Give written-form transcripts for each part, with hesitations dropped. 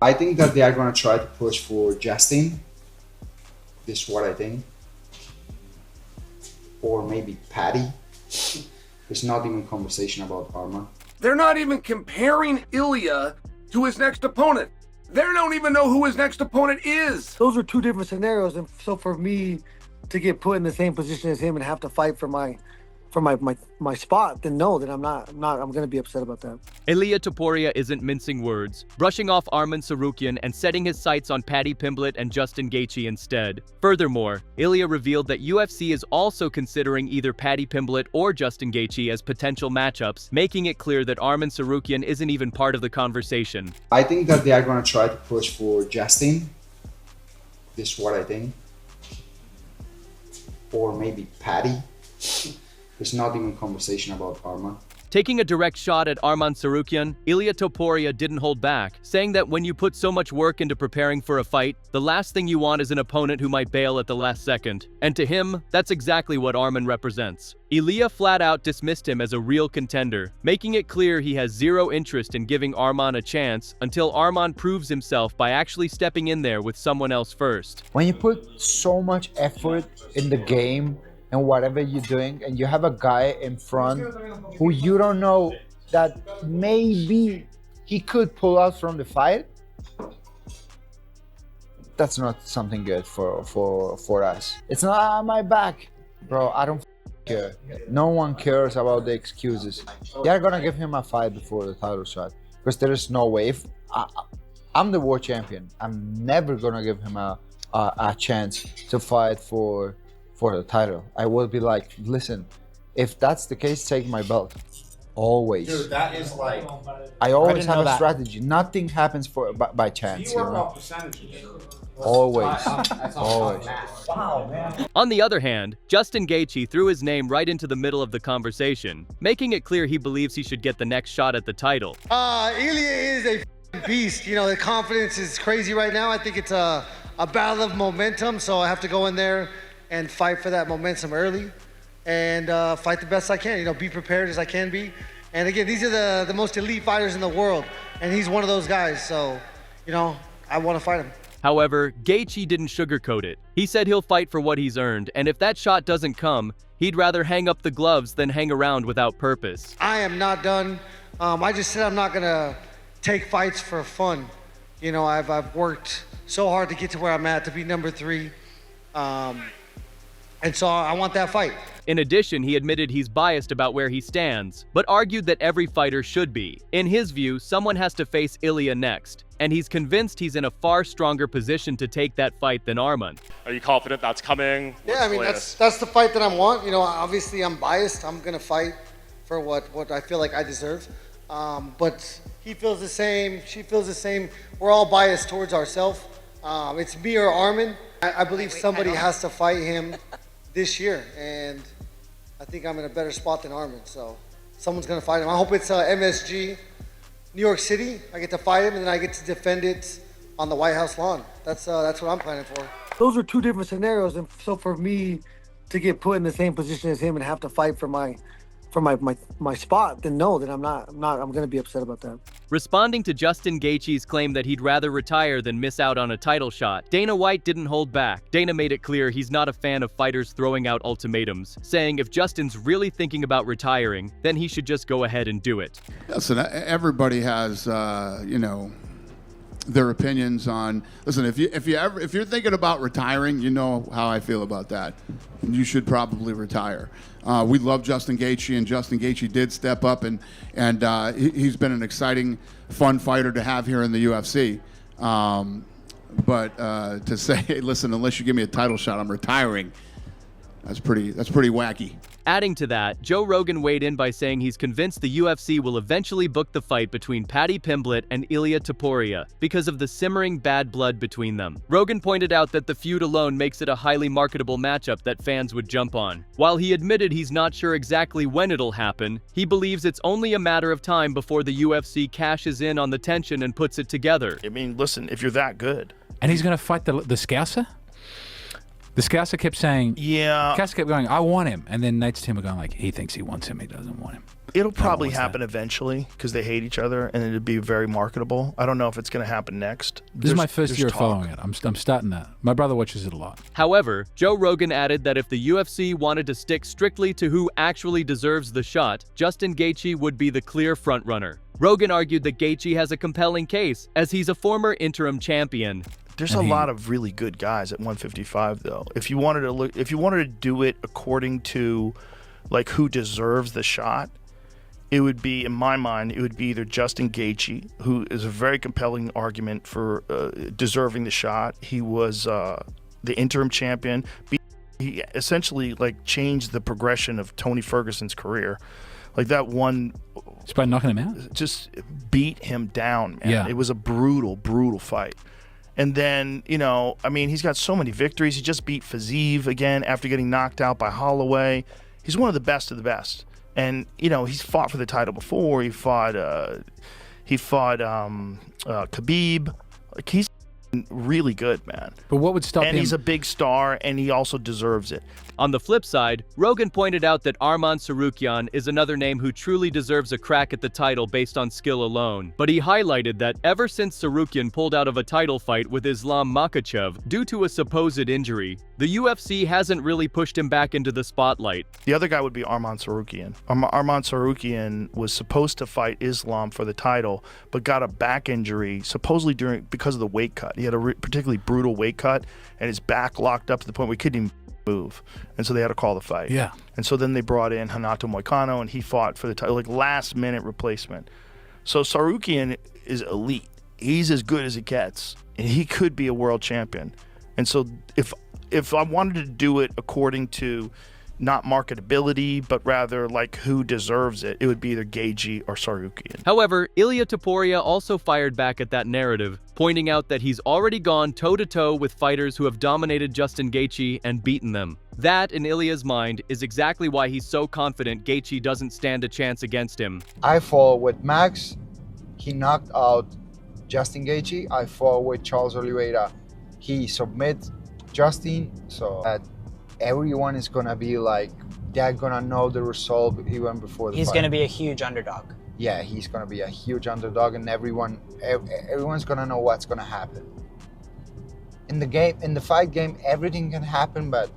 I think that they are going to try to push for Justin. This is what I think. Or maybe Padyy. There's not even conversation about Arman. They're not even comparing Ilia to his next opponent. They don't even know who his next opponent is. Those are two different scenarios, and so for me to get put in the same position as him and have to fight for my spot, then no, then I'm gonna be upset about that. Ilia Topuria isn't mincing words, brushing off Arman Tsarukyan and setting his sights on Padyy Pimblett and Justin Gaethje instead. Furthermore, Ilia revealed that UFC is also considering either Padyy Pimblett or Justin Gaethje as potential matchups, making it clear that Arman Tsarukyan isn't even part of the conversation. I think that they are going to try to push for Justin. This is what I think. Or maybe Padyy. There's not even conversation about Arman. Taking a direct shot at Arman Tsarukyan, Ilia Topuria didn't hold back, saying that when you put so much work into preparing for a fight, the last thing you want is an opponent who might bail at the last second. And to him, that's exactly what Arman represents. Ilia flat out dismissed him as a real contender, making it clear he has zero interest in giving Arman a chance until Arman proves himself by actually stepping in there with someone else first. When you put so much effort in the game, and whatever you're doing, and you have a guy in front who you don't know that maybe he could pull out from the fight, that's not something good for us. It's not on my back, bro. I don't care. No one cares about the excuses. They're gonna give him a fight before the title shot because there is no way. If I'm the world champion, I'm never gonna give him a chance to fight for the title. I will be like, listen, if that's the case, take my belt. Always. Dude, that is like... I always have a strategy. Nothing happens by chance. You work off percentages. Always. Always. Wow, man. On the other hand, Justin Gaethje threw his name right into the middle of the conversation, making it clear he believes he should get the next shot at the title. Ilia is a beast. You know, the confidence is crazy right now. I think it's a battle of momentum, so I have to go in there and fight for that momentum early and fight the best I can, you know, be prepared as I can be. And again, these are the most elite fighters in the world, and he's one of those guys, so, you know, I want to fight him. However, Gaethje didn't sugarcoat it. He said he'll fight for what he's earned, and if that shot doesn't come, he'd rather hang up the gloves than hang around without purpose. I am not done. I just said I'm not gonna take fights for fun. You know, I've worked so hard to get to where I'm at, to be number 3. And so I want that fight. In addition, he admitted he's biased about where he stands, but argued that every fighter should be. In his view, someone has to face Ilia next, and he's convinced he's in a far stronger position to take that fight than Arman. Are you confident that's coming? Yeah, I mean, that's the fight that I want. You know, obviously I'm biased. I'm gonna fight for what I feel like I deserve. But he feels the same, she feels the same. We're all biased towards ourselves. It's me or Arman. I believe somebody has to fight him this year, and I think I'm in a better spot than Arman, so someone's gonna fight him. I hope it's MSG, New York City. I get to fight him, and then I get to defend it on the White House lawn. That's what I'm planning for. Those are two different scenarios, and so for me to get put in the same position as him and have to fight for my spot, then no, then I'm gonna be upset about that. Responding to Justin Gaethje's claim that he'd rather retire than miss out on a title shot, Dana White didn't hold back. Dana made it clear he's not a fan of fighters throwing out ultimatums, saying if Justin's really thinking about retiring, then he should just go ahead and do it. Listen, everybody has, their opinions on. Listen, if you're thinking about retiring, you know how I feel about that. You should probably retire. We love Justin Gaethje, and Justin Gaethje did step up, and he's been an exciting, fun fighter to have here in the UFC. But to say, hey, listen, unless you give me a title shot, I'm retiring. That's pretty wacky. Adding to that, Joe Rogan weighed in by saying he's convinced the UFC will eventually book the fight between Padyy Pimblett and Ilia Topuria because of the simmering bad blood between them. Rogan pointed out that the feud alone makes it a highly marketable matchup that fans would jump on. While he admitted he's not sure exactly when it'll happen, he believes it's only a matter of time before the UFC cashes in on the tension and puts it together. I mean, listen, if you're that good. And he's going to fight the Scouser? The Scouser kept saying, Yeah. Scouser kept going, I want him. And then Nate's team were going like, he thinks he wants him, he doesn't want him. It'll probably happen eventually because they hate each other, and it'd be very marketable. I don't know if it's going to happen next. This is my first year of following it. I'm starting that. My brother watches it a lot. However, Joe Rogan added that if the UFC wanted to stick strictly to who actually deserves the shot, Justin Gaethje would be the clear frontrunner. Rogan argued that Gaethje has a compelling case, as he's a former interim champion. There's a lot of really good guys at 155, though. If you wanted to do it according to like who deserves the shot, it would be, in my mind, it would be either Justin Gaethje, who is a very compelling argument for deserving the shot. He was the interim champion. He essentially like changed the progression of Tony Ferguson's career. Like that one, just by knocking him out, just beat him down, man. Yeah. It was a brutal, brutal fight. And then, I mean, he's got so many victories. He just beat Fiziev again after getting knocked out by Holloway. He's one of the best of the best. And, he's fought for the title before. He fought Khabib. Like, he's really good, man. But what would stop him? And he's a big star, and he also deserves it. On the flip side, Rogan pointed out that Arman Tsarukyan is another name who truly deserves a crack at the title based on skill alone. But he highlighted that ever since Tsarukyan pulled out of a title fight with Islam Makhachev due to a supposed injury, the UFC hasn't really pushed him back into the spotlight. The other guy would be Arman Tsarukyan. Arman Tsarukyan was supposed to fight Islam for the title, but got a back injury supposedly because of the weight cut. He had a particularly brutal weight cut, and his back locked up to the point where he couldn't even move, and so they had to call the fight. Yeah. And so then they brought in Renato Moicano, and he fought for the title, like last minute replacement. So Tsarukyan is elite. He's as good as it gets, and he could be a world champion. And so if I wanted to do it according to not marketability, but rather like who deserves it, it would be either Gaethje or Tsarukyan. However, Ilia Topuria also fired back at that narrative, pointing out that he's already gone toe-to-toe with fighters who have dominated Justin Gaethje and beaten them. That, in Ilia's mind, is exactly why he's so confident Gaethje doesn't stand a chance against him. I fought with Max. He knocked out Justin Gaethje. I fought with Charles Oliveira. He submit Justin, so that everyone is gonna be like, they're gonna know the result even before the fight. He's gonna be a huge underdog. Yeah, he's gonna be a huge underdog, and everyone's gonna know what's gonna happen. In the fight game, everything can happen, but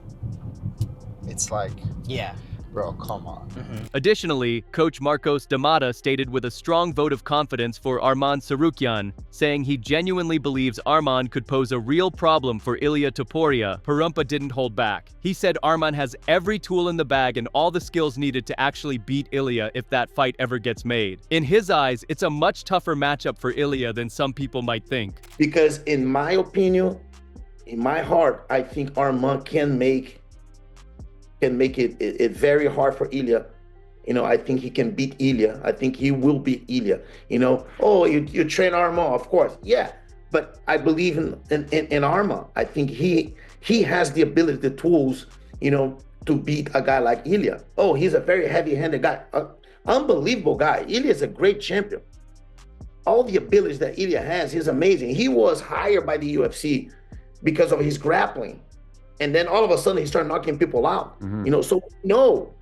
it's like, yeah, bro, come on. Additionally, coach Marcos D'Amata stated with a strong vote of confidence for Arman Tsarukyan, saying he genuinely believes Arman could pose a real problem for Ilia Topuria. Parumpa didn't hold back. He said Arman has every tool in the bag and all the skills needed to actually beat Ilia if that fight ever gets made. In his eyes, it's a much tougher matchup for Ilia than some people might think. Because in my opinion, in my heart, I think Arman can make it very hard for Ilia. I think he can beat Ilia. I think he will beat Ilia. Oh, you train Arman, of course. Yeah, but I believe in Arman. I think he has the ability, the tools, to beat a guy like Ilia. Oh, he's a very heavy-handed guy. Unbelievable guy. Ilia is a great champion. All the abilities that Ilia has, he's amazing. He was hired by the UFC because of his grappling. And then all of a sudden he started knocking people out. So no,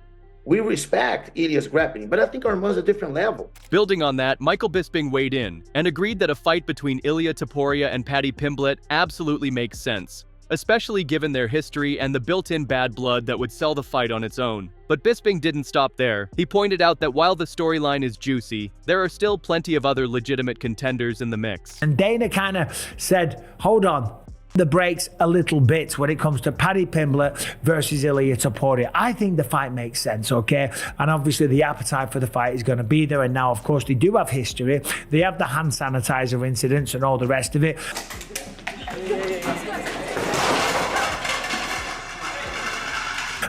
we respect Ilia's grappling, but I think Arman's a different level. Building on that, Michael Bisping weighed in and agreed that a fight between Ilia Topuria and Padyy Pimblett absolutely makes sense, especially given their history and the built-in bad blood that would sell the fight on its own. But Bisping didn't stop there. He pointed out that while the storyline is juicy, there are still plenty of other legitimate contenders in the mix. And Dana kind of said, hold on, the brakes a little bit when it comes to Padyy Pimblett versus Ilia Topuria. I think the fight makes sense, okay? And obviously the appetite for the fight is going to be there. And now, of course, they do have history. They have the hand sanitizer incidents and all the rest of it.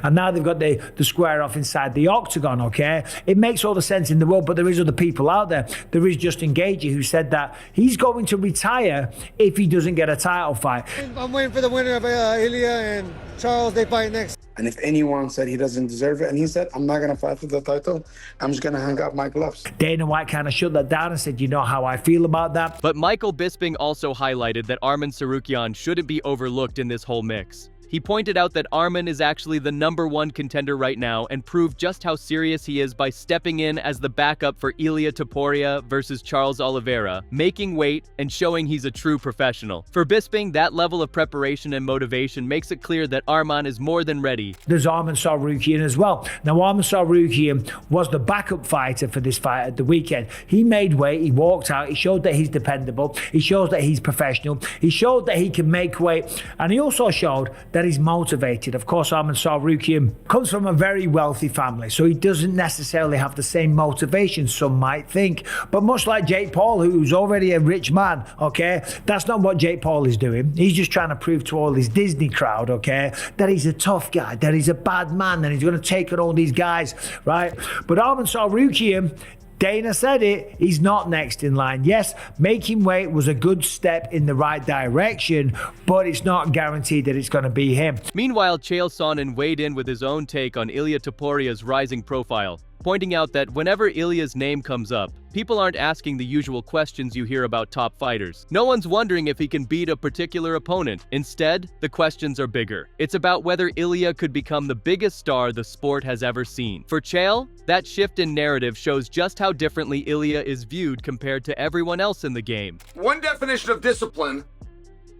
And now they've got the square off inside the octagon, okay? It makes all the sense in the world, but there is other people out there. There is Justin Gaethje, who said that he's going to retire if he doesn't get a title fight. I'm waiting for the winner of Ilia and Charles. They fight next. And if anyone said he doesn't deserve it, and he said, I'm not going to fight for the title, I'm just going to hang up my gloves. Dana White kind of shut that down and said, you know how I feel about that. But Michael Bisping also highlighted that Arman Tsarukyan shouldn't be overlooked in this whole mix. He pointed out that Arman is actually the #1 contender right now and proved just how serious he is by stepping in as the backup for Ilia Topuria versus Charles Oliveira, making weight and showing he's a true professional. For Bisping, that level of preparation and motivation makes it clear that Arman is more than ready. There's Arman Tsarukyan as well. Now, Arman Tsarukyan was the backup fighter for this fight at the weekend. He made weight, he walked out, he showed that he's dependable, he shows that he's professional, he showed that he can make weight, and he also showed that he's motivated. Of course, Arman Tsarukyan comes from a very wealthy family, so he doesn't necessarily have the same motivation some might think. But much like Jake Paul, who's already a rich man, okay, that's not what Jake Paul is doing. He's just trying to prove to all his Disney crowd, okay, that he's a tough guy, that he's a bad man, and he's going to take on all these guys, right? But Arman Tsarukyan, Dana said it, he's not next in line. Yes, making weight was a good step in the right direction, but it's not guaranteed that it's going to be him. Meanwhile, Chael Sonnen weighed in with his own take on Ilia Topuria's rising profile, pointing out that whenever Ilia's name comes up, people aren't asking the usual questions you hear about top fighters. No one's wondering if he can beat a particular opponent. Instead, the questions are bigger. It's about whether Ilia could become the biggest star the sport has ever seen. For Chael, that shift in narrative shows just how differently Ilia is viewed compared to everyone else in the game. One definition of discipline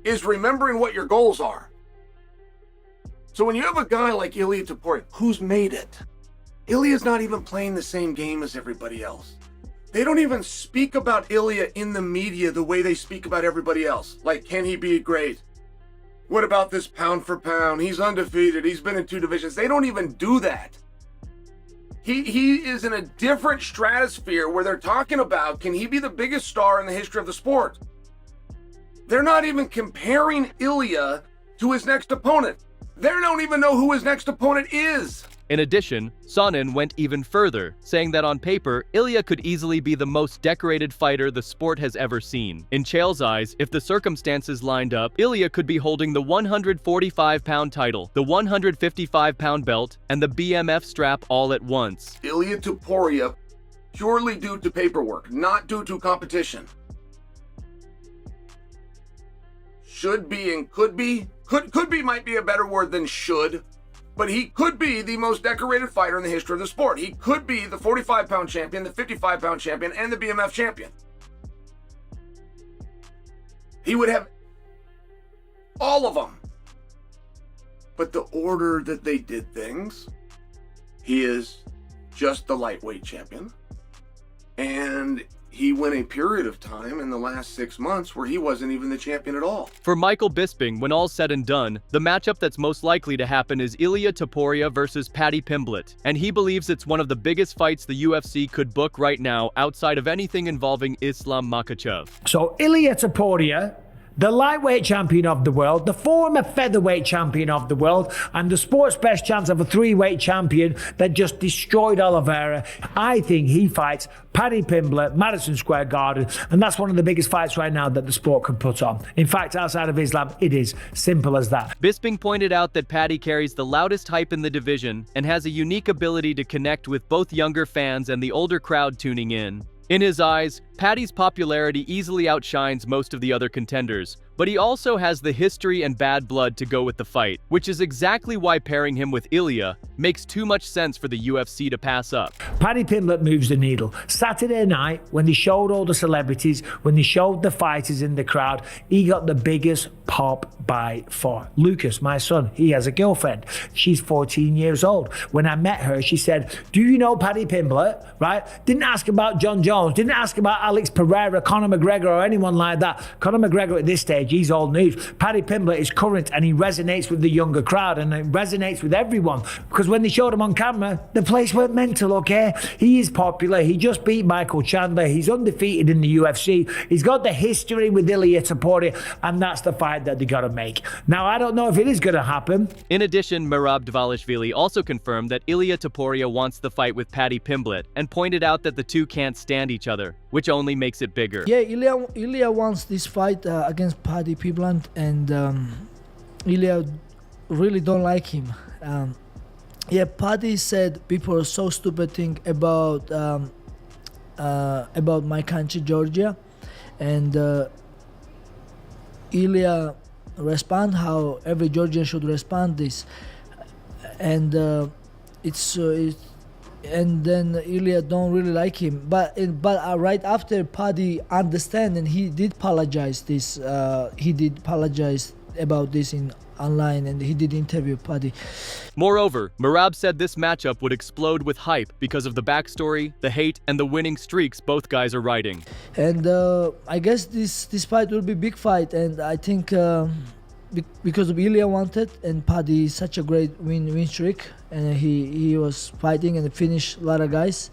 is remembering what your goals are. So when you have a guy like Ilia Topuria, who's made it, Ilia's not even playing the same game as everybody else. They don't even speak about Ilia in the media the way they speak about everybody else. Like, can he be great? What about this pound for pound? He's undefeated. He's been in 2 divisions. They don't even do that. He is in a different stratosphere where they're talking about, can he be the biggest star in the history of the sport? They're not even comparing Ilia to his next opponent. They don't even know who his next opponent is. In addition, Sonnen went even further, saying that on paper, Ilia could easily be the most decorated fighter the sport has ever seen. In Chael's eyes, if the circumstances lined up, Ilia could be holding the 145-pound title, the 155-pound belt, and the BMF strap all at once. Ilia Topuria, purely due to paperwork, not due to competition. Should be and could be. Could be might be a better word than should. But he could be the most decorated fighter in the history of the sport. He could be the 45-pound champion, the 55-pound champion, and the BMF champion. He would have all of them. But the order that they did things, he is just the lightweight champion. And he went a period of time in the last 6 months where he wasn't even the champion at all. For Michael Bisping, when all's said and done, the matchup that's most likely to happen is Ilia Topuria versus Padyy Pimblett, and he believes it's one of the biggest fights the UFC could book right now outside of anything involving Islam Makhachev. So Ilia Topuria, the lightweight champion of the world, the former featherweight champion of the world, and the sport's best chance of a 3-weight champion that just destroyed Oliveira. I think he fights Padyy Pimblett, Madison Square Garden, and that's one of the biggest fights right now that the sport can put on. In fact, outside of Islam, it is simple as that. Bisping pointed out that Padyy carries the loudest hype in the division and has a unique ability to connect with both younger fans and the older crowd tuning in. In his eyes, Pady's popularity easily outshines most of the other contenders, but he also has the history and bad blood to go with the fight, which is exactly why pairing him with Ilia makes too much sense for the UFC to pass up. Padyy Pimblett moves the needle. Saturday night, when they showed all the celebrities, when they showed the fighters in the crowd, he got the biggest pop by far. Lucas, my son, he has a girlfriend. She's 14 years old. When I met her, she said, do you know Padyy Pimblett? Right? Didn't ask about John Jones, didn't ask about Alex Pereira, Conor McGregor, or anyone like that. Conor McGregor at this stage, he's old news. Padyy Pimblett is current, and he resonates with the younger crowd, and it resonates with everyone. Because when they showed him on camera, the place went mental, okay? He is popular. He just beat Michael Chandler. He's undefeated in the UFC. He's got the history with Ilia Topuria, and that's the fight that they got to make. Now, I don't know if it is going to happen. In addition, Merab Dvalishvili also confirmed that Ilia Topuria wants the fight with Padyy Pimblett and pointed out that the two can't stand each other, which only makes it bigger. Yeah, Ilia wants this fight against Padyy Pimblett, and Ilia really don't like him. Yeah, Padyy said people are so stupid thing about my country, Georgia, and Ilia respond how every Georgian should respond this, and and then Ilia don't really like him. But right after Padyy understand, and he did apologize this. He did apologize about this in online, and he did interview Padyy. Moreover, Merab said this matchup would explode with hype because of the backstory, the hate, and the winning streaks both guys are riding. And I guess this fight will be big fight, and I think because of Ilia wanted, and Padyy is such a great win streak, and he was fighting and finished a lot of guys,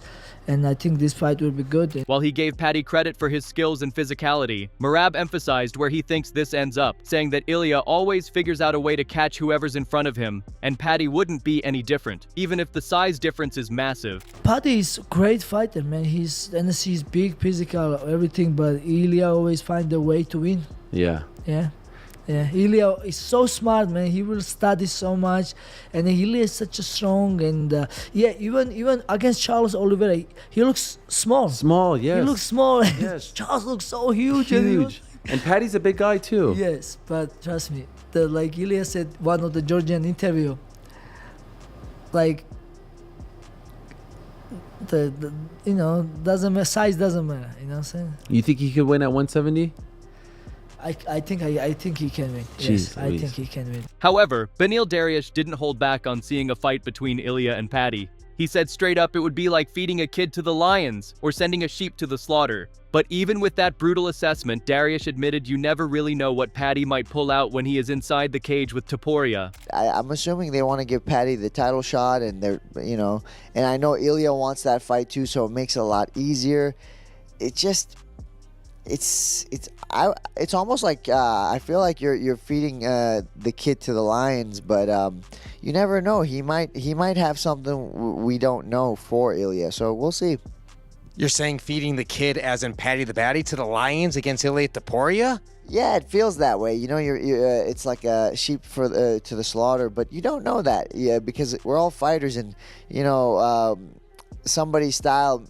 and I think this fight will be good. While he gave Padyy credit for his skills and physicality, Merab emphasized where he thinks this ends up, saying that Ilia always figures out a way to catch whoever's in front of him, and Padyy wouldn't be any different, even if the size difference is massive. Padyy is a great fighter, man. He's big, physical, everything, but Ilia always find a way to win. Yeah. Yeah. Yeah, Ilia is so smart, man. He will study so much, and Ilia is such a strong, and even against Charles Oliveira, he looks small. Small, yes. He looks small. Yes. Charles looks so huge. Huge. And Paddy's a big guy too. Yes, but trust me, like Ilia said, one of the Georgian interview, like the doesn't matter, size doesn't matter. You know what I'm saying? You think he could win at 170? I think he can win. Jeez, yes, I Louise. think he can win. However, Beneil Dariush didn't hold back on seeing a fight between Ilia and Padyy. He said straight up it would be like feeding a kid to the lions or sending a sheep to the slaughter. But even with that brutal assessment, Dariush admitted you never really know what Padyy might pull out when he is inside the cage with Topuria. I'm assuming they want to give Padyy the title shot, and they're, and I know Ilia wants that fight too, so it makes it a lot easier. It's almost like I feel like you're feeding the kid to the lions, but you never know. He might have something we don't know for Ilia, so we'll see. You're saying feeding the kid, as in Padyy the Baddie, to the lions against Ilia Topuria? Yeah, it feels that way. You're it's like a sheep to the slaughter, but you don't know that, because we're all fighters, and somebody's style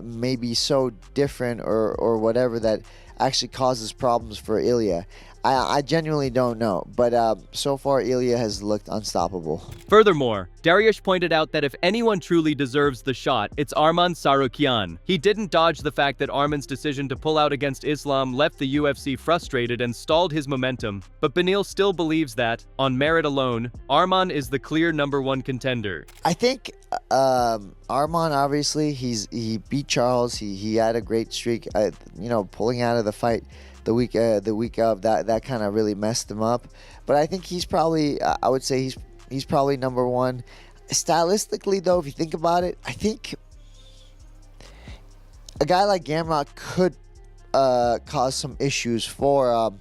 may be so different or whatever that actually causes problems for Ilia. I genuinely don't know, but so far Ilia has looked unstoppable. Furthermore, Dariush pointed out that if anyone truly deserves the shot, it's Arman Tsarukyan. He didn't dodge the fact that Arman's decision to pull out against Islam left the UFC frustrated and stalled his momentum, but Beneil still believes that, on merit alone, Arman is the clear #1 contender. I think Arman, obviously, he beat Charles. He had a great streak. Pulling out of the fight the week of that kind of really messed him up. But I think he's probably I would say he's probably #1. Stylistically, though, if you think about it, I think a guy like Gamrot could cause some issues for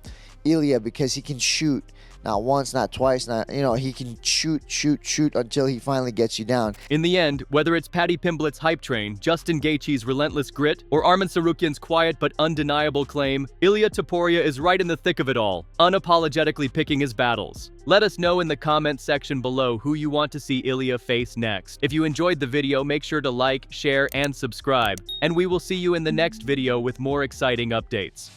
Ilia, because he can shoot. Not once, not twice, he can shoot until he finally gets you down. In the end, whether it's Padyy Pimblett's hype train, Justin Gaethje's relentless grit, or Arman Tsarukyan's quiet but undeniable claim, Ilia Topuria is right in the thick of it all, unapologetically picking his battles. Let us know in the comments section below who you want to see Ilia face next. If you enjoyed the video, make sure to like, share, and subscribe, and we will see you in the next video with more exciting updates.